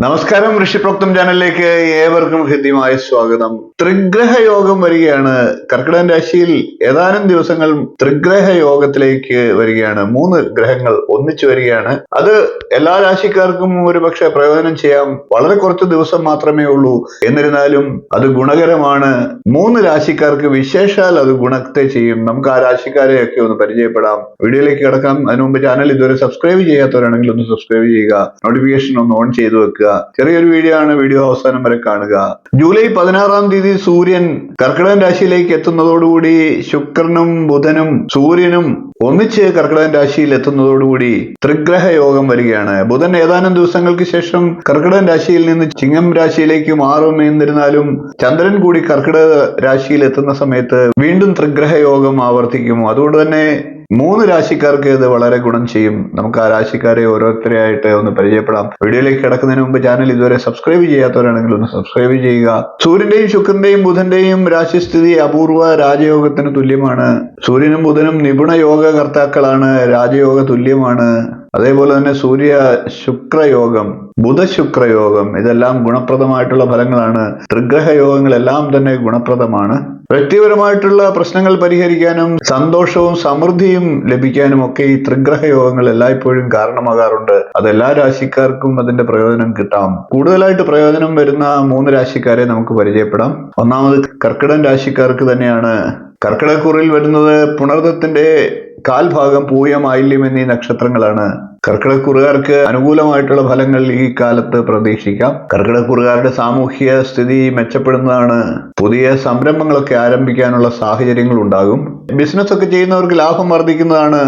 നമസ്കാരം, ഋഷിപ്രോക്തം ചാനലിലേക്ക് ഏവർക്കും ഹൃദ്യമായ സ്വാഗതം. ത്രിഗ്രഹ യോഗം വരികയാണ്. കർക്കിടക രാശിയിൽ ഏതാനും ദിവസങ്ങൾ ത്രിഗ്രഹ യോഗത്തിലേക്ക് വരികയാണ്. 3 ഗ്രഹങ്ങൾ ഒന്നിച്ചു വരികയാണ്. അത് എല്ലാ രാശിക്കാർക്കും ഒരുപക്ഷെ പ്രയോജനം ചെയ്യാം. വളരെ കുറച്ച് ദിവസം മാത്രമേ ഉള്ളൂ. എന്നിരുന്നാലും അത് ഗുണകരമാണ്. 3 രാശിക്കാർക്ക് വിശേഷാൽ അത് ഗുണത്തെ ചെയ്യും. നമുക്ക് ആ രാശിക്കാരെയൊക്കെ ഒന്ന് പരിചയപ്പെടാം. വീഡിയോയിലേക്ക് കിടക്കാം. അതിനു മുമ്പ് ചാനൽ ഇതുവരെ സബ്സ്ക്രൈബ് ചെയ്യാത്തവരാണെങ്കിൽ ഒന്ന് സബ്സ്ക്രൈബ് ചെയ്യുക. നോട്ടിഫിക്കേഷൻ ഒന്ന് ഓൺ ചെയ്തു വെക്കുക. ചെറിയൊരു വീഡിയോ ആണ്, വീഡിയോ അവസാനം വരെ കാണുക. ജൂലൈ 16-ാം തീയതി സൂര്യൻ കർക്കിടക രാശിയിലേക്ക് എത്തുന്നതോടുകൂടി ശുക്രനും ബുധനും സൂര്യനും ഒന്നിച്ച് കർക്കിടക രാശിയിൽ എത്തുന്നതോടുകൂടി ത്രിഗ്രഹ യോഗം വരികയാണ്. ബുധൻ ഏതാനും ദിവസങ്ങൾക്ക് ശേഷം കർക്കിടക രാശിയിൽ നിന്ന് ചിങ്ങം രാശിയിലേക്ക് മാറും. എന്നിരുന്നാലും ചന്ദ്രൻ കൂടി കർക്കിടക രാശിയിൽ എത്തുന്ന സമയത്ത് വീണ്ടും ത്രിഗ്രഹ യോഗം ആവർത്തിക്കും. അതുകൊണ്ട് തന്നെ 3 രാശിക്കാർക്ക് ഇത് വളരെ ഗുണം ചെയ്യും. നമുക്ക് ആ രാശിക്കാരെ ഓരോരുത്തരെയായിട്ട് ഒന്ന് പരിചയപ്പെടാം. വീഡിയോയിലേക്ക് കിടക്കുന്നതിന് മുമ്പ് ചാനൽ ഇതുവരെ സബ്സ്ക്രൈബ് ചെയ്യാത്തവരാണെങ്കിൽ ഒന്ന് സബ്സ്ക്രൈബ് ചെയ്യുക. സൂര്യന്റെയും ശുക്രന്റെയും ബുധന്റെയും രാശിസ്ഥിതി അപൂർവ രാജയോഗത്തിന് തുല്യമാണ്. സൂര്യനും ബുധനും നിപുണ യോഗകർത്താക്കളാണ്, രാജയോഗ തുല്യമാണ്. അതേപോലെ തന്നെ സൂര്യ ശുക്രയോഗം, ബുധശുക്രയോഗം ഇതെല്ലാം ഗുണപ്രദമായിട്ടുള്ള ഫലങ്ങളാണ്. ത്രിഗ്രഹ യോഗങ്ങളെല്ലാം തന്നെ ഗുണപ്രദമാണ്. വ്യക്തിപരമായിട്ടുള്ള പ്രശ്നങ്ങൾ പരിഹരിക്കാനും സന്തോഷവും സമൃദ്ധിയും ലഭിക്കാനും ഒക്കെ ഈ ത്രിഗ്രഹ യോഗങ്ങൾ എല്ലായ്പ്പോഴും കാരണമാകാറുണ്ട്. അത് എല്ലാ രാശിക്കാർക്കും അതിന്റെ പ്രയോജനം കിട്ടാം. കൂടുതലായിട്ട് പ്രയോജനം വരുന്ന 3 രാശിക്കാരെ നമുക്ക് പരിചയപ്പെടാം. ഒന്നാമത് കർക്കിടക രാശിക്കാർക്ക് തന്നെയാണ്. കർക്കിടകക്കൂറിൽ വരുന്നത് പുണർദത്തിന്റെ കാൽഭാഗം, പൂയം, ആയില്യം എന്നീ നക്ഷത്രങ്ങളാണ്. കർക്കിടകക്കുറുകാർക്ക് അനുകൂലമായിട്ടുള്ള ഫലങ്ങൾ ഈ കാലത്ത് പ്രതീക്ഷിക്കാം. കർക്കിടകക്കുറുകാരുടെ സാമൂഹ്യ സ്ഥിതി മെച്ചപ്പെടുന്നതാണ്. പുതിയ സംരംഭങ്ങളൊക്കെ ആരംഭിക്കാനുള്ള സാഹചര്യങ്ങൾ ഉണ്ടാകും. ബിസിനസ് ഒക്കെ ചെയ്യുന്നവർക്ക് ലാഭം വർദ്ധിക്കുന്നതാണ്.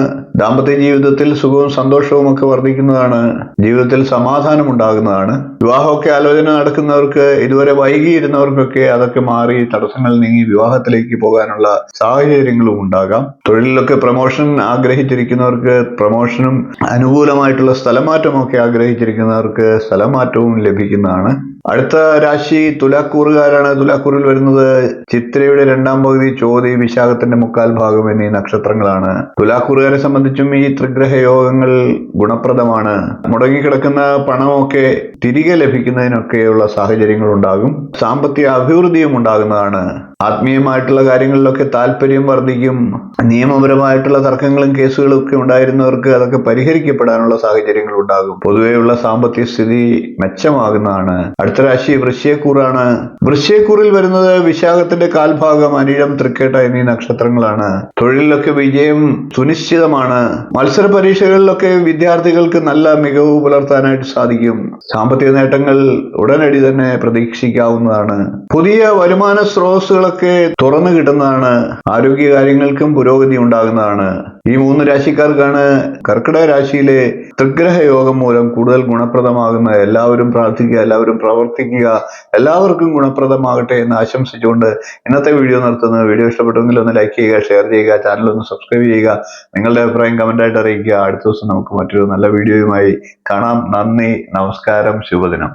ദാമ്പത്യ ജീവിതത്തിൽ സുഖവും സന്തോഷവും ഒക്കെ വർദ്ധിക്കുന്നതാണ്. ജീവിതത്തിൽ സമാധാനം ഉണ്ടാകുന്നതാണ്. വിവാഹമൊക്കെ ആലോചന നടക്കുന്നവർക്ക്, ഇതുവരെ വൈകിയിരുന്നവർക്കൊക്കെ അതൊക്കെ മാറി തടസ്സങ്ങൾ നീങ്ങി വിവാഹത്തിലേക്ക് പോകാനുള്ള സാഹചര്യങ്ങളും ഉണ്ടാകാം. തൊഴിലിലൊക്കെ പ്രമോഷൻ ആഗ്രഹിച്ചിരിക്കുന്നവർക്ക് പ്രമോഷനും അനുകൂലമായിട്ടുള്ള സ്ഥലമാറ്റമൊക്കെ ആഗ്രഹിച്ചിരിക്കുന്നവർക്ക് സ്ഥലമാറ്റവും ലഭിക്കുന്നതാണ്. അടുത്ത രാശി തുലാക്കൂറുകാരാണ്. തുലാക്കൂറിൽ വരുന്നത് ചിത്രയുടെ 2-ാം പകുതി, ചോതി, വിശാഖത്തിന്റെ 3/4 ഭാഗം എന്നീ നക്ഷത്രങ്ങളാണ്. തുലാക്കൂറുകാരെ സംബന്ധിച്ചും ഈ ത്രിഗ്രഹ യോഗങ്ങൾ ഗുണപ്രദമാണ്. മുടങ്ങിക്കിടക്കുന്ന പണമൊക്കെ തിരികെ ലഭിക്കുന്നതിനൊക്കെയുള്ള സാഹചര്യങ്ങൾ ഉണ്ടാകും. സാമ്പത്തിക അഭിവൃദ്ധിയും ഉണ്ടാകുന്നതാണ്. ആത്മീയമായിട്ടുള്ള കാര്യങ്ങളിലൊക്കെ താല്പര്യം വർദ്ധിക്കും. നിയമപരമായിട്ടുള്ള തർക്കങ്ങളും കേസുകളും ഒക്കെ ഉണ്ടായിരുന്നവർക്ക് അതൊക്കെ പരിഹരിക്കപ്പെടാനുള്ള സാഹചര്യങ്ങൾ ഉണ്ടാകും. പൊതുവെയുള്ള സാമ്പത്തിക സ്ഥിതി മെച്ചമാകുന്നതാണ്. അടുത്ത രാശി വൃശ്ചികക്കൂറാണ്. വൃശ്ചികക്കൂറിൽ വരുന്നത് വിശാഖത്തിന്റെ 1/4 ഭാഗം, അനിഴം, തൃക്കേട്ട എന്നീ നക്ഷത്രങ്ങളാണ്. തൊഴിലിലൊക്കെ വിജയം സുനിശ്ചിതമാണ്. മത്സര പരീക്ഷകളിലൊക്കെ വിദ്യാർത്ഥികൾക്ക് നല്ല മികവ് പുലർത്താനായിട്ട് സാധിക്കും. സാമ്പത്തിക നേട്ടങ്ങൾ ഉടനടി തന്നെ പ്രതീക്ഷിക്കാവുന്നതാണ്. പുതിയ വരുമാന സ്രോതസ്സുകളൊക്കെ തുറന്നു കിട്ടുന്നതാണ്. ആരോഗ്യകാര്യങ്ങൾക്കും പുരോഗതി ഉണ്ടാകുന്നതാണ്. ഈ 3 രാശിക്കാർക്കാണ് കർക്കിടക രാശിയിലെ ത്രിഗ്രഹ യോഗം മൂലം കൂടുതൽ ഗുണപ്രദമാകുന്ന. എല്ലാവരും പ്രാർത്ഥിക്കുക, എല്ലാവരും പ്രവർത്തിക്കുക, എല്ലാവർക്കും ഗുണപ്രദമാകട്ടെ എന്ന് ആശംസിച്ചുകൊണ്ട് ഇന്നത്തെ വീഡിയോ നിർത്തുന്നത്. വീഡിയോ ഇഷ്ടപ്പെട്ടുവെങ്കിൽ ഒന്ന് ലൈക്ക് ചെയ്യുക, ഷെയർ ചെയ്യുക, ചാനൽ ഒന്ന് സബ്സ്ക്രൈബ് ചെയ്യുക. നിങ്ങളുടെ അഭിപ്രായം കമന്റായിട്ട് അറിയിക്കുക. അടുത്ത ദിവസം നമുക്ക് മറ്റൊരു നല്ല വീഡിയോയുമായി കാണാം. നന്ദി, നമസ്കാരം, ശുഭദിനം.